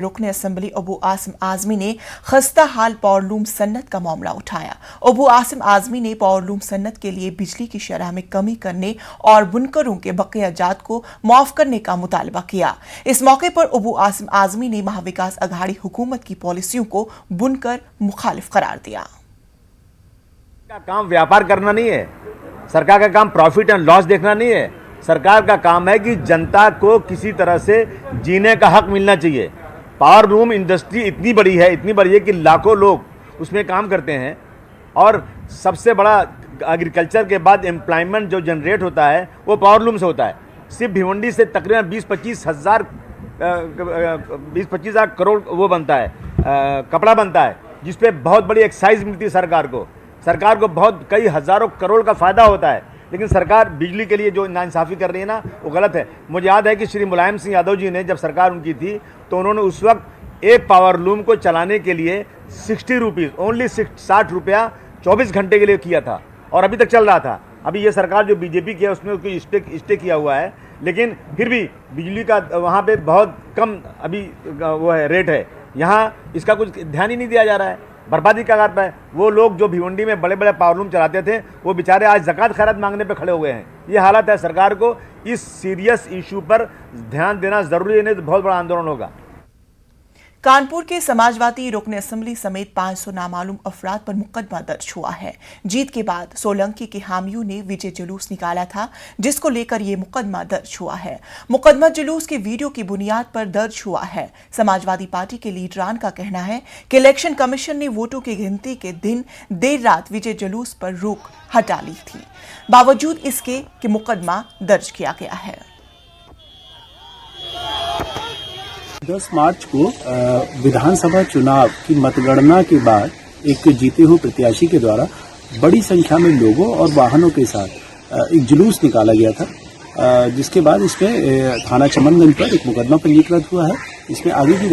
रुकने असेंबली अबू आसिम आजमी ने खस्ता हाल पावरलूम सन्नत का मामला उठाया। अबू आसिम आजमी ने पावरलूम सन्नत के लिए बिजली की शरह में कमी करने और बुनकरों के बकिया जात को माफ करने का मुतालबा किया। इस मौके पर अबू आसिम आजमी ने महाविकास अघाड़ी हुकूमत की पॉलिसियों को बुनकर मुखालिफ करार दिया। का काम व्यापार करना नहीं है, सरकार का काम प्रॉफिट एंड लॉस देखना नहीं है। सरकार का काम है कि जनता को किसी तरह से जीने का हक मिलना चाहिए। पावरलूम इंडस्ट्री इतनी बड़ी है कि लाखों लोग उसमें काम करते हैं और सबसे बड़ा एग्रीकल्चर के बाद एम्प्लॉयमेंट जो जनरेट होता है वो पावरलूम से होता है। सिर्फ भिवंडी से तकरीबन 20-25 हज़ार करोड़ वो बनता है, कपड़ा बनता है, जिस पे बहुत बड़ी एक्साइज मिलती है सरकार को बहुत कई हज़ारों करोड़ का फ़ायदा होता है। लेकिन सरकार बिजली के लिए जो नाइंसाफ़ी कर रही है ना, वो गलत है। मुझे याद है कि श्री मुलायम सिंह यादव जी ने जब सरकार उनकी थी तो उन्होंने उस वक्त एक पावरलूम को चलाने के लिए 60 रुपीज़ ओनली 60 रुपया 24 घंटे के लिए किया था और अभी तक चल रहा था। अभी ये सरकार जो बीजेपी की है उसने उसको स्टे किया हुआ है, लेकिन फिर भी बिजली का वहाँ पे बहुत कम अभी वो है रेट है। यहाँ इसका कुछ ध्यान ही नहीं दिया जा रहा है। बर्बादी का कगार पर वो लोग जो भिवंडी में बड़े बड़े पावरलूम चलाते थे वो बेचारे आज ज़कात खैरात मांगने पे खड़े हुए हैं। ये हालत है। सरकार को इस सीरियस इशू पर ध्यान देना ज़रूरी है, नहीं तो बहुत बड़ा आंदोलन होगा। कानपुर के समाजवादी रुकने असेंबली समेत 500 नामालूम अफराद पर मुकदमा दर्ज हुआ है। जीत के बाद सोलंकी के हामियों ने विजय जुलूस निकाला था, जिसको लेकर यह मुकदमा दर्ज हुआ है। मुकदमा जुलूस के वीडियो की बुनियाद पर दर्ज हुआ है। समाजवादी पार्टी के लीडरान का कहना है कि इलेक्शन कमीशन ने वोटों की गिनती के दिन देर रात विजय जुलूस पर रोक हटा ली थी, बावजूद इसके कि मुकदमा दर्ज किया गया है। 10 मार्च को विधानसभा चुनाव की मतगणना के बाद एक जीते हुए प्रत्याशी के द्वारा बड़ी संख्या में लोगों और वाहनों के साथ एक जुलूस निकाला गया था, जिसके बाद इसमें थाना चमनगंज पर एक मुकदमा पंजीकृत हुआ है। इसमें आगे की